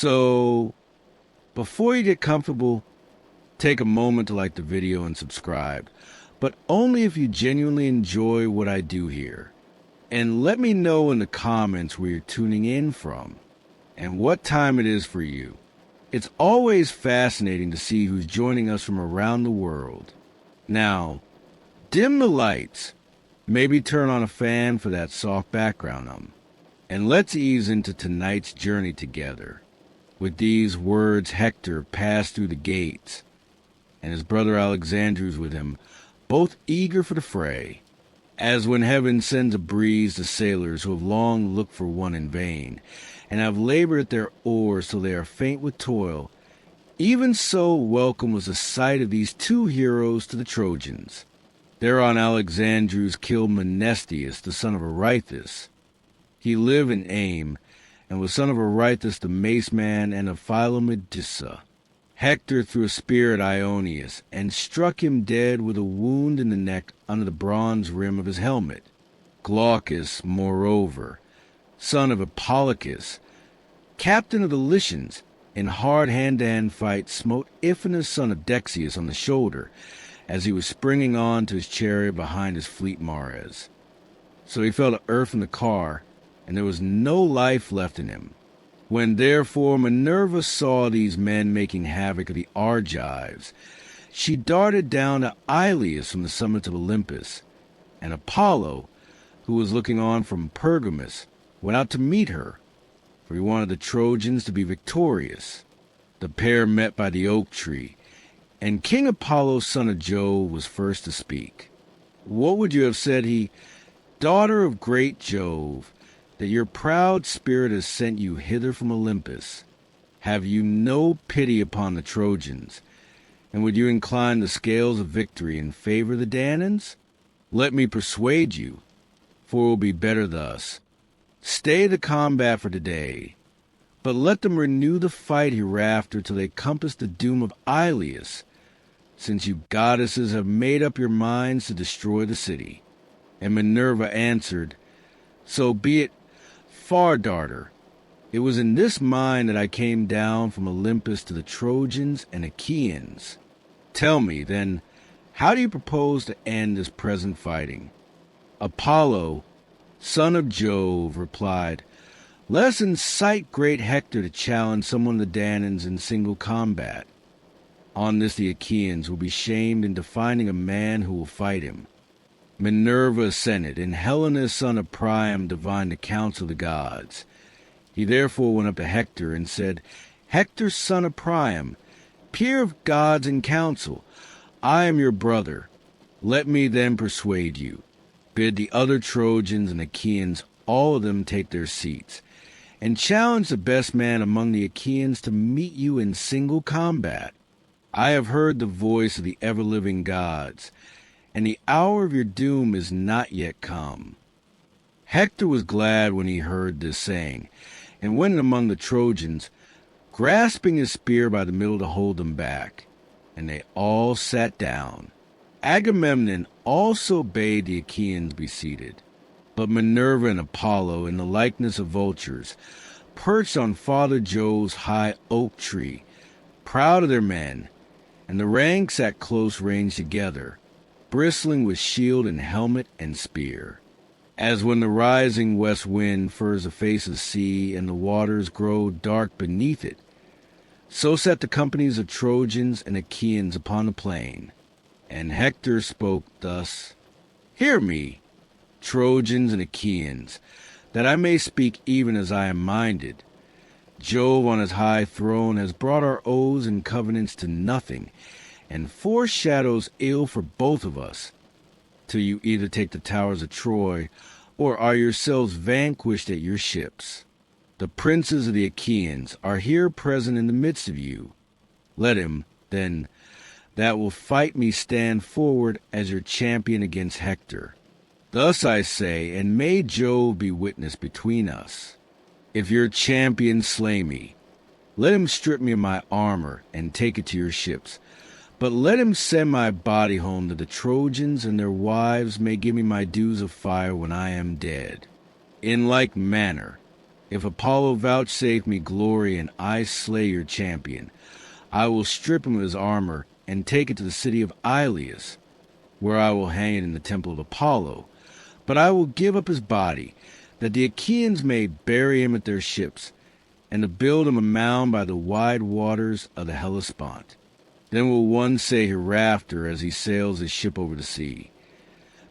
So, before you get comfortable, take a moment to like the video and subscribe, but only if you genuinely enjoy what I do here. And let me know in the comments where you're tuning in from and what time it is for you. It's always fascinating to see who's joining us from around the world. Now, dim the lights, maybe turn on a fan for that soft background and let's ease into tonight's journey together. With these words, Hector passed through the gates, and his brother Alexandru's with him, both eager for the fray. As when heaven sends a breeze to sailors who have long looked for one in vain, and have labored at their oars till they are faint with toil, even so welcome was the sight of these two heroes to the Trojans. Thereon Alexandrus killed Menestius, the son of Areithus. He lived in Aim, and was son of Areithus the maceman and of Philomedissa. Hector threw a spear at Ionius, and struck him dead with a wound in the neck under the bronze rim of his helmet. Glaucus, moreover, son of Hippolochus, captain of the Lycians, in hard hand-to-hand fight smote Iphinus son of Dexius on the shoulder, as he was springing on to his chariot behind his fleet Mares. So he fell to earth in the car, and there was no life left in him. When therefore Minerva saw these men making havoc of the Argives, she darted down to Iliad from the summits of Olympus, and Apollo, who was looking on from Pergamus, went out to meet her, for he wanted the Trojans to be victorious. The pair met by the oak tree, and King Apollo, son of Jove, was first to speak. What would you have said he, daughter of great Jove, that your proud spirit has sent you hither from Olympus? Have you no pity upon the Trojans? And would you incline the scales of victory in favor of the Danaans? Let me persuade you, for it will be better thus. Stay the combat for today, but let them renew the fight hereafter till they compass the doom of Ilias, since you goddesses have made up your minds to destroy the city. And Minerva answered, So be it, Far Darter. It was in this mind that I came down from Olympus to the Trojans and Achaeans. Tell me, then, how do you propose to end this present fighting? Apollo, son of Jove, replied, Let us incite great Hector to challenge someone of the Danaans in single combat. On this the Achaeans will be shamed into finding a man who will fight him. Minerva assented, and Helenus, son of Priam, divined the counsel of the gods. He therefore went up to Hector and said, Hector, son of Priam, peer of gods in council, I am your brother. Let me then persuade you. Bid the other Trojans and Achaeans, all of them, take their seats, and challenge the best man among the Achaeans to meet you in single combat. I have heard the voice of the ever-living gods, and the hour of your doom is not yet come. Hector was glad when he heard this saying, and went among the Trojans, grasping his spear by the middle to hold them back. And they all sat down. Agamemnon also bade the Achaeans be seated. But Minerva and Apollo, in the likeness of vultures, perched on Father Jove's high oak tree, proud of their men, and the ranks sat close range together, bristling with shield and helmet and spear. As when the rising west wind furs the face of the sea, and the waters grow dark beneath it, so sat the companies of Trojans and Achaeans upon the plain. And Hector spoke thus, Hear me, Trojans and Achaeans, that I may speak even as I am minded. Jove on his high throne has brought our oaths and covenants to nothing, and foreshadows ill for both of us, till you either take the towers of Troy, or are yourselves vanquished at your ships. The princes of the Achaeans are here present in the midst of you. Let him, then, that will fight me stand forward as your champion against Hector. Thus I say, and may Jove be witness between us. If your champion slay me, let him strip me of my armor and take it to your ships. But let him send my body home, that the Trojans and their wives may give me my dues of fire when I am dead. In like manner, If Apollo vouchsafe me glory and I slay your champion, I will strip him of his armor and take it to the city of Iliad, where I will hang it in the temple of Apollo. But I will give up his body, that the Achaeans may bury him at their ships, and to build him a mound by the wide waters of the Hellespont. Then will one say hereafter as he sails his ship over the sea,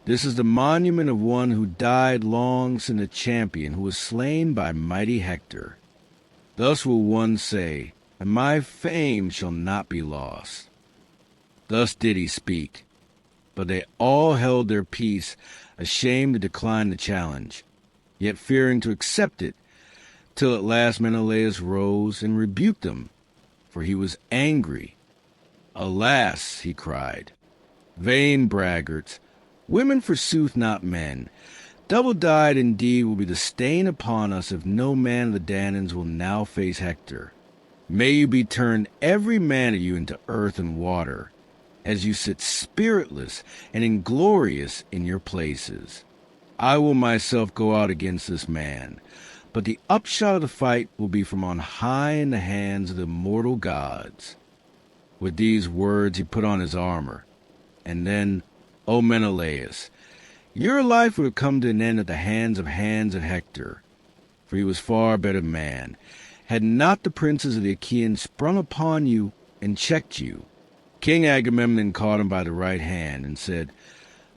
this is the monument of one who died long since, a champion who was slain by mighty Hector. Thus will one say, and my fame shall not be lost. Thus did he speak, but they all held their peace, ashamed to decline the challenge, yet fearing to accept it, till at last Menelaus rose and rebuked them, for he was angry. Alas, he cried, vain braggarts, women forsooth not men. Double-dyed indeed will be the stain upon us if no man of the Danaans will now face Hector. May you be turned every man of you into earth and water, as you sit spiritless and inglorious in your places. I will myself go out against this man, but the upshot of the fight will be from on high in the hands of the immortal gods. With these words he put on his armor, and then, O Menelaus, your life would have come to an end at the hands of Hector, for he was far better man, had not the princes of the Achaeans sprung upon you and checked you. King Agamemnon caught him by the right hand and said,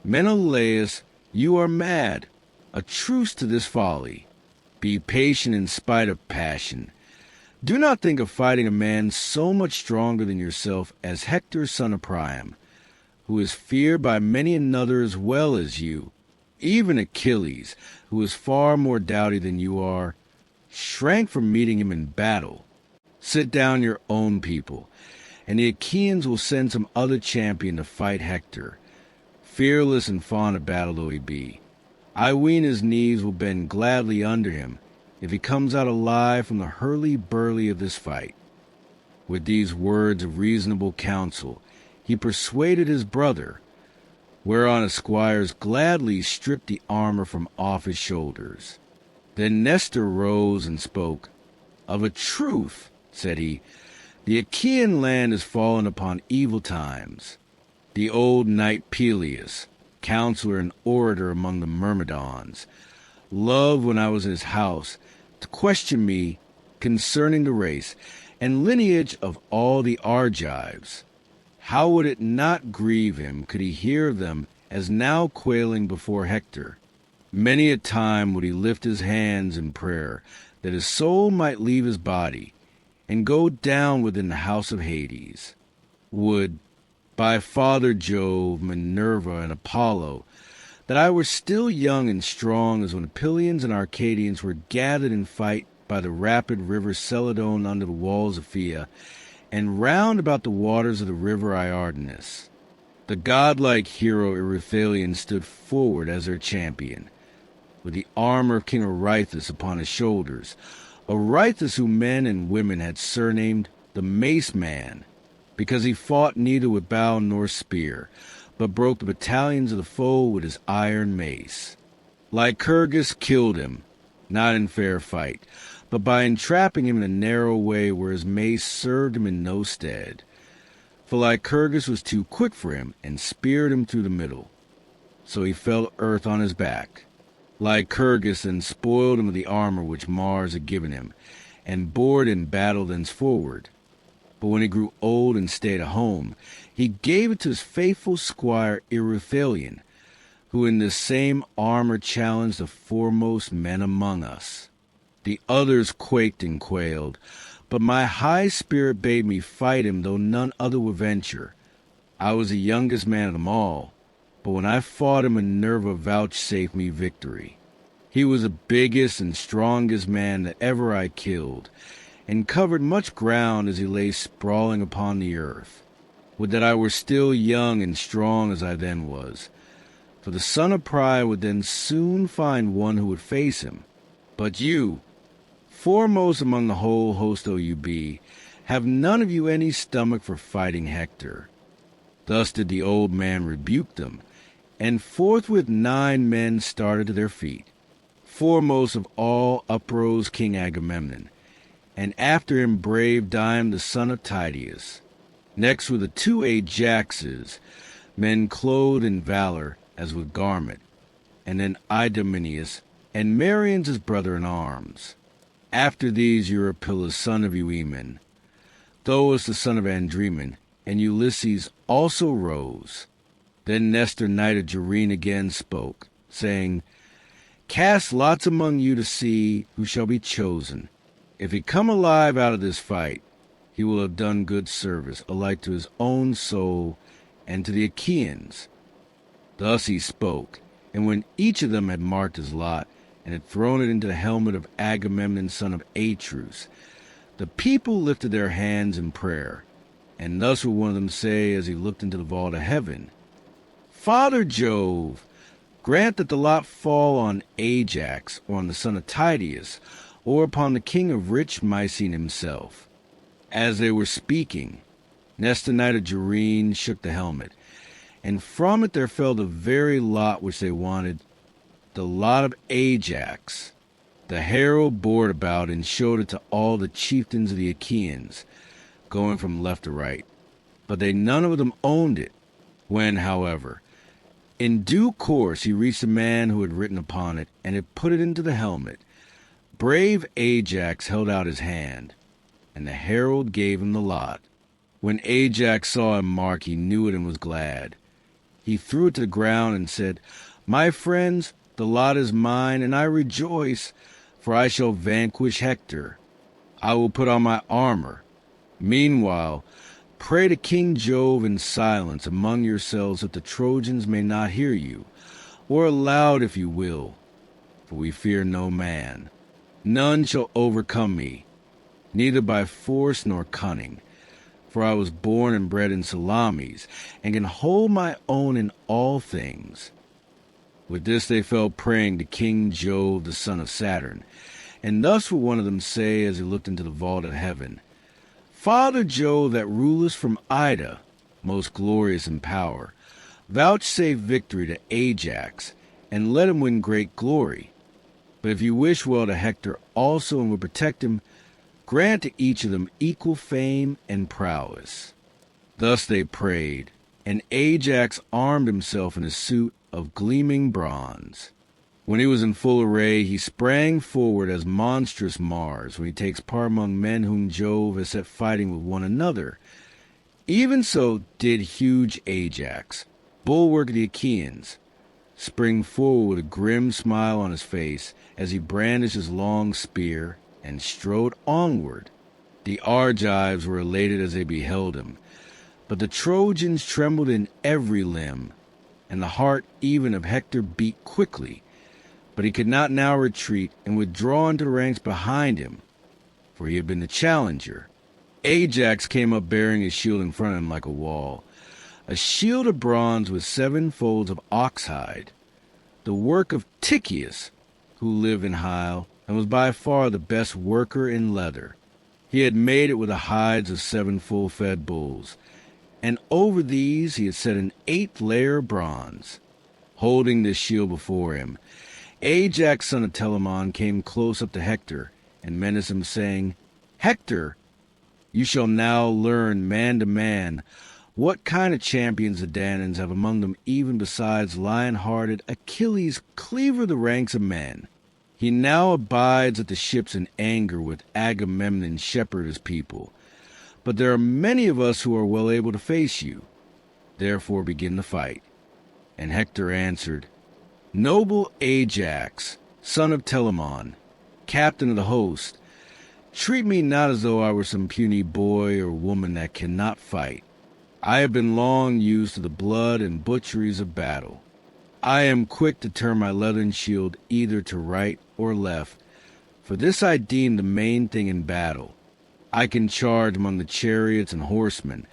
Menelaus, you are mad. A truce to this folly. Be patient in spite of passion. Do not think of fighting a man so much stronger than yourself as Hector son of Priam, who is feared by many another as well as you. Even Achilles, who is far more doughty than you are, shrank from meeting him in battle. Sit down your own people, and the Achaeans will send some other champion to fight Hector, fearless and fond of battle though he be. I ween his knees will bend gladly under him, if he comes out alive from the hurly-burly of this fight. With these words of reasonable counsel, he persuaded his brother, whereon his squires gladly stripped the armor from off his shoulders. Then Nestor rose and spoke. Of a truth, said he, the Achaean land has fallen upon evil times. The old knight Peleus, counselor and orator among the Myrmidons, loved when I was in his house to question me concerning the race and lineage of all the Argives. How would it not grieve him could he hear of them as now quailing before Hector? Many a time would he lift his hands in prayer that his soul might leave his body and go down within the house of Hades. Would, by Father Jove, Minerva, and Apollo, that I were still young and strong as when the Pylians and Arcadians were gathered in fight by the rapid river Celadon under the walls of Phia, and round about the waters of the river Iardanus. The godlike hero Ereuthalion stood forward as their champion, with the armor of King Areithus upon his shoulders, Areithus whom men and women had surnamed the Mace Man, because he fought neither with bow nor spear, but broke the battalions of the foe with his iron mace. Lycurgus killed him, not in fair fight, but by entrapping him in a narrow way where his mace served him in no stead. For Lycurgus was too quick for him, and speared him through the middle. So he fell to earth on his back. Lycurgus then spoiled him of the armor which Mars had given him, and bore it in battle thenceforward. But when he grew old and stayed at home, he gave it to his faithful squire Ereuthalion, who in this same armor challenged the foremost men among us. The others quaked and quailed, but my high spirit bade me fight him, though none other would venture. I was the youngest man of them all, but when I fought him, Minerva vouchsafed me victory. He was the biggest and strongest man that ever I killed, and covered much ground as he lay sprawling upon the earth. Would that I were still young and strong as I then was, for the son of Priam would then soon find one who would face him. But you, foremost among the whole host though you be, have none of you any stomach for fighting Hector. Thus did the old man rebuke them, and forthwith 9 men started to their feet. foremost of all uprose King Agamemnon, and after him brave Dime the son of Tydeus. Next were the 2 Ajaxes, men clothed in valor as with garment, and then Idomeneus, and Merion's his brother in arms. After these Eurypylus son of Euaemon, Thoas the son of Andremon, and Ulysses also rose. Then Nestor knight of Gerene again spoke, saying, Cast lots among you to see who shall be chosen. If he come alive out of this fight, he will have done good service, alike to his own soul and to the Achaeans. Thus he spoke, and when each of them had marked his lot, and had thrown it into the helmet of Agamemnon son of Atreus, the people lifted their hands in prayer, and thus would one of them say as he looked into the vault of heaven, Father Jove, grant that the lot fall on Ajax, or on the son of Tydeus, or upon the king of rich Mycene himself. As they were speaking, Nestor knight of Gerene shook the helmet, and from it there fell the very lot which they wanted, the lot of Ajax. The herald bore it about and showed it to all the chieftains of the Achaeans, going from left to right. But they none of them owned it. When, however, in due course he reached a man who had written upon it, and had put it into the helmet, brave Ajax held out his hand, and the herald gave him the lot. When Ajax saw him mark, he knew it and was glad. He threw it to the ground and said, My friends, the lot is mine, and I rejoice, for I shall vanquish Hector. I will put on my armor. Meanwhile, pray to King Jove in silence among yourselves that the Trojans may not hear you, or aloud if you will, for we fear no man. None shall overcome me, neither by force nor cunning, for I was born and bred in Salamis, and can hold my own in all things. With this they fell praying to King Jove the son of Saturn, and thus would one of them say as he looked into the vault of heaven, Father Jove that rulest from Ida, most glorious in power, vouchsafe victory to Ajax, and let him win great glory. But if you wish well to Hector also and would protect him, grant to each of them equal fame and prowess. Thus they prayed, and Ajax armed himself in a suit of gleaming bronze. When he was in full array, he sprang forward as monstrous Mars when he takes part among men whom Jove has set fighting with one another. Even so did huge Ajax, bulwark of the Achaeans, spring forward with a grim smile on his face as he brandished his long spear and strode onward. The Argives were elated as they beheld him, but the Trojans trembled in every limb, and the heart even of Hector beat quickly, but he could not now retreat and withdraw into the ranks behind him, for he had been the challenger. Ajax came up bearing his shield in front of him like a wall, a shield of bronze with 7 folds of oxhide, the work of Tychius, who lived in Hyle, and was by far the best worker in leather. He had made it with the hides of 7 full-fed bulls, and over these he had set an 8th layer of bronze. Holding this shield before him, Ajax son of Telamon came close up to Hector, and menaced him, saying, Hector, you shall now learn man to man what kind of champions the Danaans have among them, even besides lion-hearted Achilles, cleaver of the ranks of men. He now abides at the ships in anger with Agamemnon shepherd his people. But there are many of us who are well able to face you. Therefore begin the fight. And Hector answered, Noble Ajax, son of Telamon, captain of the host, treat me not as though I were some puny boy or woman that cannot fight. I have been long used to the blood and butcheries of battle. I am quick to turn my leathern shield either to right or left, for this I deem the main thing in battle. I can charge among the chariots and horsemen,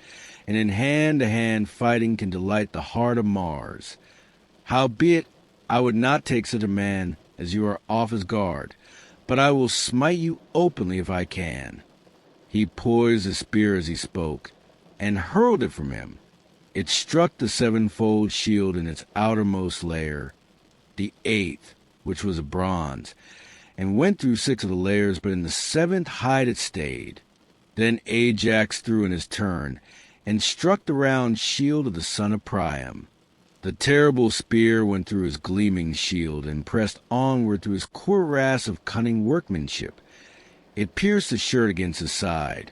and in hand-to-hand fighting can delight the heart of Mars. Howbeit, I would not take such a man as you are off his guard, but I will smite you openly if I can. He poised his spear as he spoke, and hurled it from him. It struck the 7-fold shield in its outermost layer, the 8th, which was of bronze, and went through 6 of the layers, but in the 7th height it stayed. Then Ajax threw in his turn, and struck the round shield of the son of Priam. The terrible spear went through his gleaming shield, and pressed onward through his cuirass of cunning workmanship. It pierced the shirt against his side,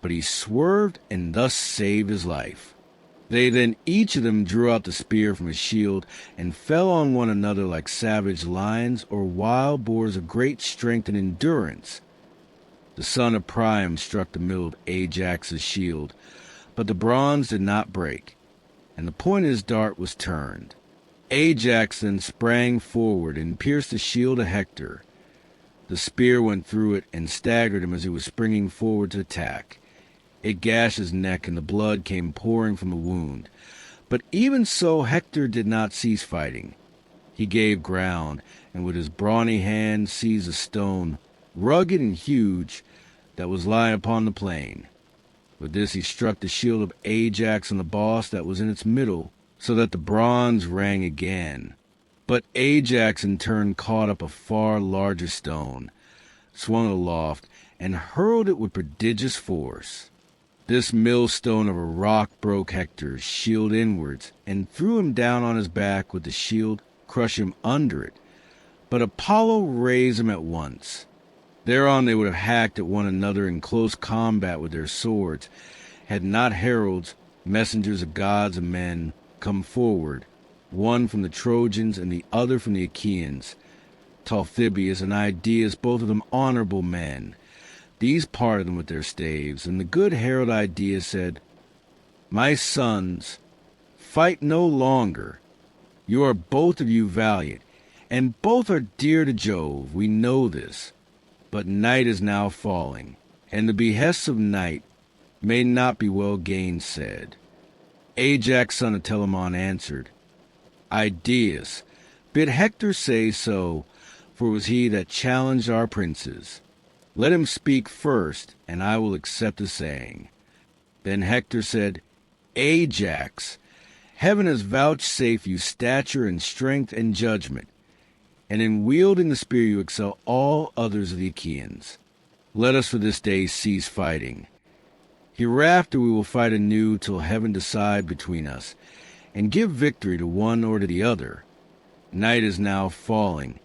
but he swerved and thus saved his life. They then each of them drew out the spear from his shield, and fell on one another like savage lions or wild boars of great strength and endurance. The son of Priam struck the middle of Ajax's shield, but the bronze did not break, and the point of his dart was turned. Ajax then sprang forward and pierced the shield of Hector. The spear went through it and staggered him as he was springing forward to attack. It gashed his neck, and the blood came pouring from the wound. But even so, Hector did not cease fighting. He gave ground, and with his brawny hand seized a stone, rugged and huge, that was lying upon the plain. With this he struck the shield of Ajax on the boss that was in its middle, so that the bronze rang again. But Ajax in turn caught up a far larger stone, swung it aloft, and hurled it with prodigious force. This millstone of a rock broke Hector's shield inwards, and threw him down on his back with the shield, crushing him under it. But Apollo raised him at once. Thereon they would have hacked at one another in close combat with their swords, had not heralds, messengers of gods and men, come forward, one from the Trojans and the other from the Achaeans, Talthybius and Idaeus, both of them honorable men. These parted them with their staves, and the good herald Idaeus said, "My sons, fight no longer. You are both of you valiant, and both are dear to Jove, we know this. But night is now falling, and the behests of night may not be well gainsaid." Ajax son of Telamon answered, "Idaeus, bid Hector say so, for it was he that challenged our princes. Let him speak first, and I will accept the saying." Then Hector said, "Ajax, heaven has vouchsafed you stature and strength and judgment, and in wielding the spear you excel all others of the Achaeans. Let us for this day cease fighting. Hereafter we will fight anew till heaven decide between us, and give victory to one or to the other. Night is now falling,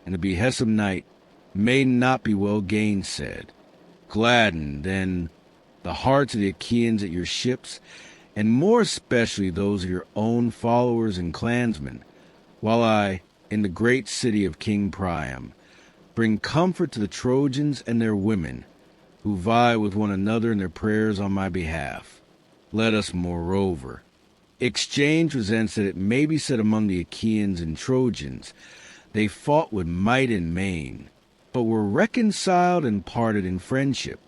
and the behest of night may not be well gainsaid. Gladden, then, the hearts of the Achaeans at your ships, and more especially those of your own followers and clansmen, while I, in the great city of King Priam, bring comfort to the Trojans and their women, who vie with one another in their prayers on my behalf. Let us, moreover, exchange resents that it may be said among the Achaeans and Trojans, they fought with might and main, but were reconciled and parted in friendship."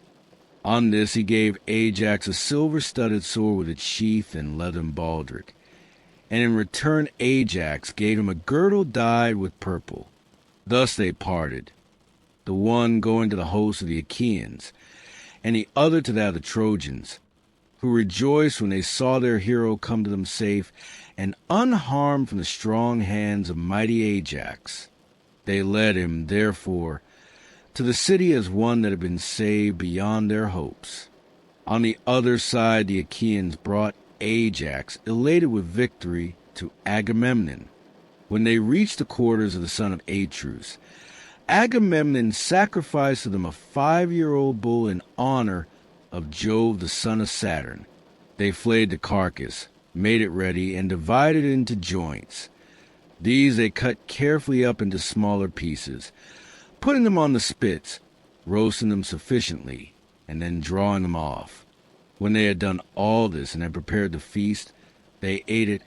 On this he gave Ajax a silver-studded sword with its sheath and leathern baldric, and in return Ajax gave him a girdle dyed with purple. Thus they parted, the one going to the host of the Achaeans, and the other to that of the Trojans, who rejoiced when they saw their hero come to them safe and unharmed from the strong hands of mighty Ajax. They led him, therefore, to the city as one that had been saved beyond their hopes. On the other side the Achaeans brought Ajax, elated with victory, to Agamemnon. When they reached the quarters of the son of Atreus, Agamemnon sacrificed to them a 5-year-old bull in honor of Jove the son of Saturn. They flayed the carcass, made it ready, and divided it into joints. These they cut carefully up into smaller pieces, putting them on the spits, roasting them sufficiently, and then drawing them off. When they had done all this and had prepared the feast, they ate it,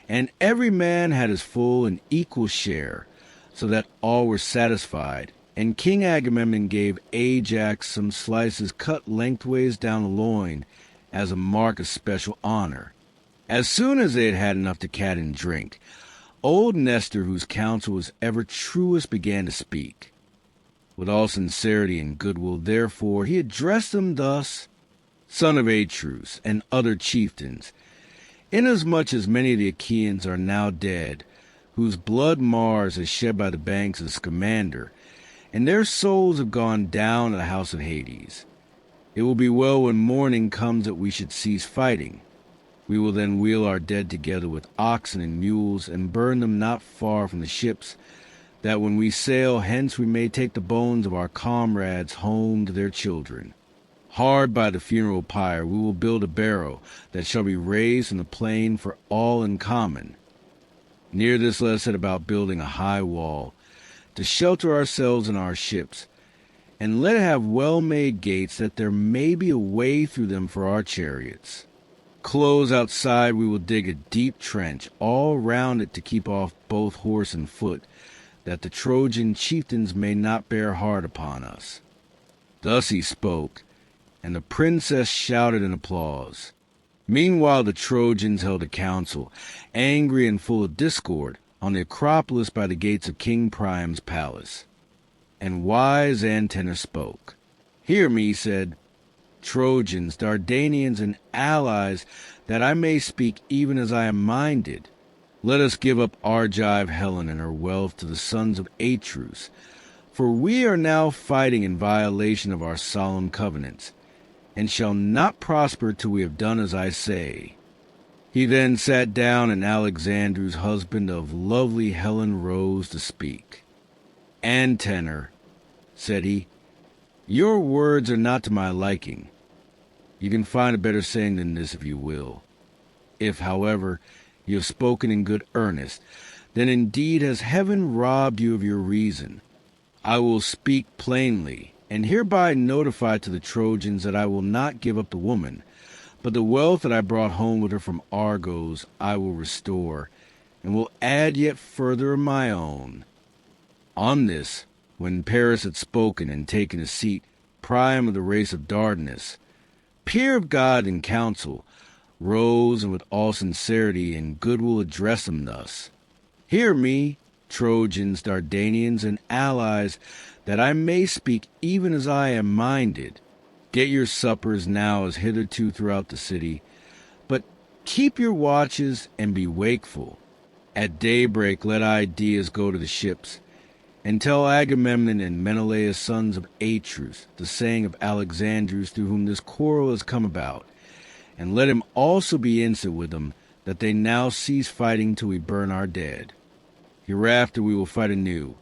and every man had his full and equal share, so that all were satisfied. And King Agamemnon gave Ajax some slices cut lengthways down the loin as a mark of special honor. As soon as they had had enough to cat and drink, old Nestor, whose counsel was ever truest, began to speak. With all sincerity and goodwill, therefore, he addressed them thus: "Son of Atreus, and other chieftains, inasmuch as many of the Achaeans are now dead, whose blood Mars has shed by the banks of Scamander, and their souls have gone down to the house of Hades. It will be well when morning comes that we should cease fighting. We will then wheel our dead together with oxen and mules, and burn them not far from the ships, that when we sail hence we may take the bones of our comrades home to their children. Hard by the funeral pyre we will build a barrow that shall be raised in the plain for all in common. Near this let us set about building a high wall, to shelter ourselves and our ships, and let it have well-made gates, that there may be a way through them for our chariots. Close outside we will dig a deep trench all round it to keep off both horse and foot, that the Trojan chieftains may not bear hard upon us." Thus he spoke, and the princess shouted in applause. Meanwhile the Trojans held a council, angry and full of discord, on the Acropolis by the gates of King Priam's palace. And wise Antenor spoke. "Hear me," he said, "Trojans, Dardanians, and allies, that I may speak even as I am minded. Let us give up Argive Helen and her wealth to the sons of Atreus, for we are now fighting in violation of our solemn covenants, and shall not prosper till we have done as I say." He then sat down, and Alexandru's husband of lovely Helen rose to speak. "Antenor," said he, "your words are not to my liking. You can find a better saying than this if you will. If, however, you have spoken in good earnest, then indeed has heaven robbed you of your reason. I will speak plainly, and hereby notify to the Trojans that I will not give up the woman, but the wealth that I brought home with her from Argos I will restore, and will add yet further of my own." On this, when Paris had spoken and taken a seat, Priam of the race of Dardanus, peer of God in council, rose, and with all sincerity and goodwill addressed them thus: "Hear me, Trojans, Dardanians, and allies, that I may speak even as I am minded. Get your suppers now as hitherto throughout the city, but keep your watches and be wakeful. At daybreak let Idaeus go to the ships, and tell Agamemnon and Menelaus, sons of Atreus, the saying of Alexandrus, through whom this quarrel has come about, and let him also be instant with them, that they now cease fighting till we burn our dead. Hereafter we will fight anew,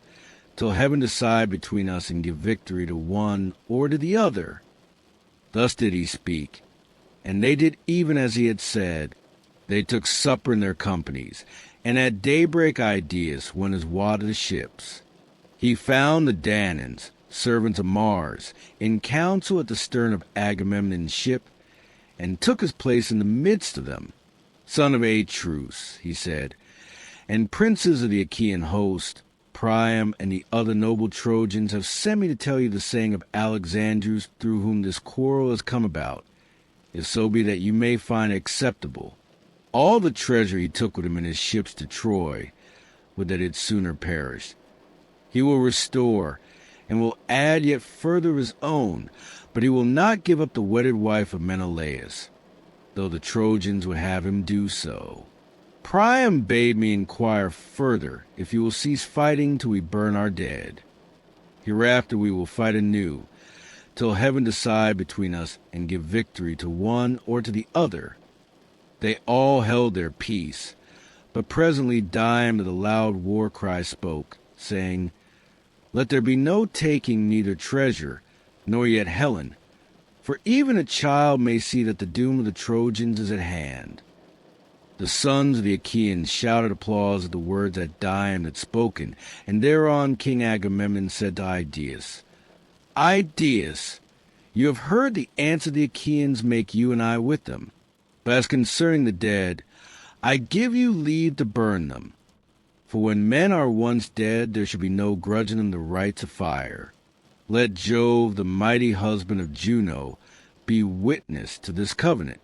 till heaven decide between us and give victory to one or to the other." Thus did he speak, and they did even as he had said. They took supper in their companies, and at daybreak Idaeus went his wot to the ships. He found the Danaans, servants of Mars, in council at the stern of Agamemnon's ship, and took his place in the midst of them. "Son of Atreus," he said, "and princes of the Achaean host, Priam and the other noble Trojans have sent me to tell you the saying of Alexandrus, through whom this quarrel has come about, if so be that you may find it acceptable. All the treasure he took with him in his ships to Troy, would that it sooner perished. He will restore, and will add yet further of his own, but he will not give up the wedded wife of Menelaus, though the Trojans would have him do so. Priam bade me inquire further if you will cease fighting till we burn our dead. Hereafter we will fight anew, till heaven decide between us and give victory to one or to the other." They all held their peace, but presently Dian with a loud war cry spoke, saying, "Let there be no taking neither treasure, nor yet Helen, for even a child may see that the doom of the Trojans is at hand." The sons of the Achaeans shouted applause at the words that Dian had spoken, and thereon King Agamemnon said to Idaeus, "Idaeus, you have heard the answer the Achaeans make you and I with them. But as concerning the dead, I give you leave to burn them. For when men are once dead, there should be no grudging them the rights of fire. Let Jove, the mighty husband of Juno, be witness to this covenant."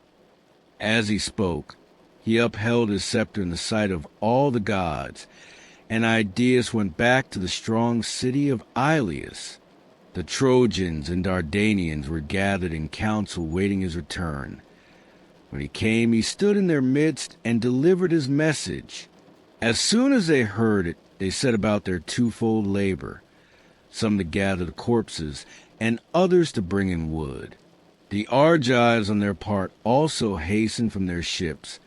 As he spoke, he upheld his scepter in the sight of all the gods, and Idaeus went back to the strong city of Iliad. The Trojans and Dardanians were gathered in council waiting his return. When he came, he stood in their midst and delivered his message. As soon as they heard it, they set about their twofold labor, some to gather the corpses, and others to bring in wood. The Argives, on their part, also hastened from their ships,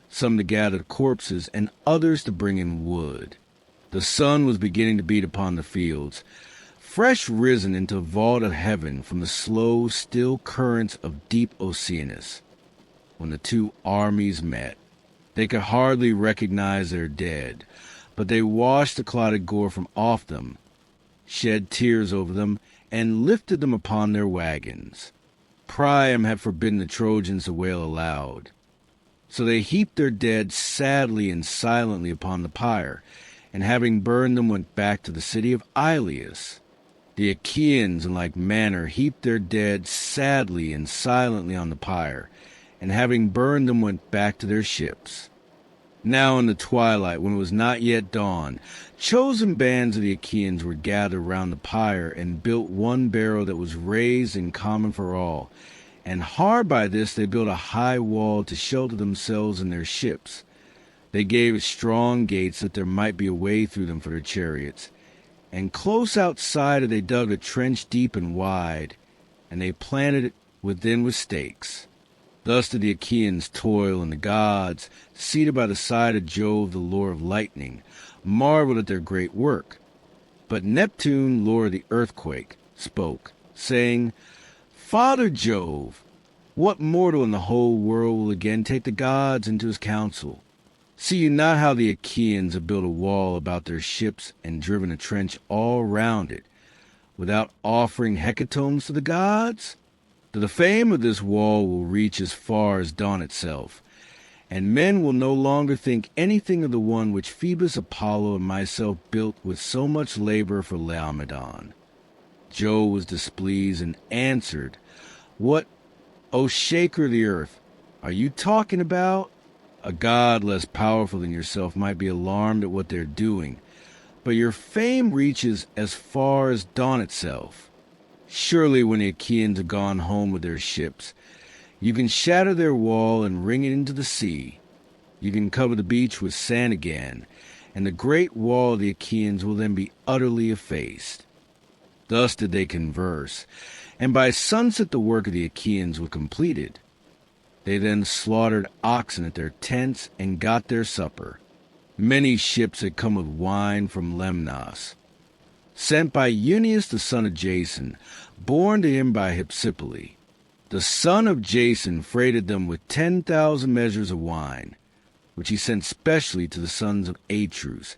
some to gather the corpses, and others to bring in wood. The sun was beginning to beat upon the fields, fresh risen into a vault of heaven from the slow, still currents of deep Oceanus, when the two armies met. They could hardly recognize their dead, but they washed the clotted gore from off them, shed tears over them, and lifted them upon their wagons. Priam had forbidden the Trojans to wail aloud. So they heaped their dead sadly and silently upon the pyre, and having burned them went back to the city of Iliad. The Achaeans in like manner heaped their dead sadly and silently on the pyre, and having burned them went back to their ships. Now in the twilight, when it was not yet dawn, chosen bands of the Achaeans were gathered round the pyre, and built one barrow that was raised in common for all, and hard by this they built a high wall to shelter themselves and their ships. They gave it strong gates that there might be a way through them for their chariots, and close outside it they dug a trench deep and wide, and they planted it within with stakes. Thus did the Achaeans toil, and the gods, seated by the side of Jove, the lord of lightning, marveled at their great work. But Neptune, lord of the earthquake, spoke, saying, Father Jove, what mortal in the whole world will again take the gods into his counsel? See you not how the Achaeans have built a wall about their ships and driven a trench all round it, without offering hecatombs to the gods? The fame of this wall will reach as far as dawn itself, and men will no longer think anything of the one which Phoebus, Apollo, and myself built with so much labor for Laomedon. Jove was displeased and answered, What, O shaker of the earth, are you talking about? A god less powerful than yourself might be alarmed at what they're doing, but your fame reaches as far as dawn itself. Surely when the Achaeans have gone home with their ships, you can shatter their wall and wring it into the sea. You can cover the beach with sand again, and the great wall of the Achaeans will then be utterly effaced. Thus did they converse, and by sunset the work of the Achaeans was completed. They then slaughtered oxen at their tents and got their supper. Many ships had come with wine from Lemnos, sent by Euneus the son of Jason, born to him by Hypsipyle. The son of Jason freighted them with 10,000 measures of wine, which he sent specially to the sons of Atreus,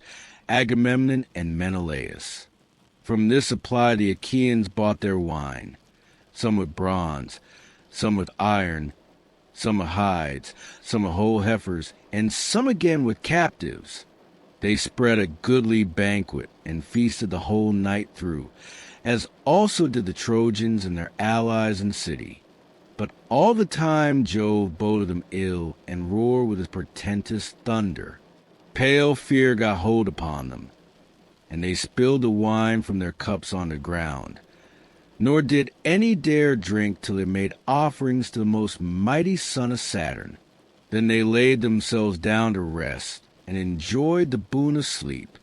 Agamemnon, and Menelaus. From this supply the Achaeans bought their wine, some with bronze, some with iron, some with hides, some with whole heifers, and some again with captives. They spread a goodly banquet and feasted the whole night through, as also did the Trojans and their allies in the city. But all the time Jove boded them ill and roared with his portentous thunder. Pale fear got hold upon them, and they spilled the wine from their cups on the ground. Nor did any dare drink till they made offerings to the most mighty son of Saturn. Then they laid themselves down to rest, and enjoyed the boon of sleep.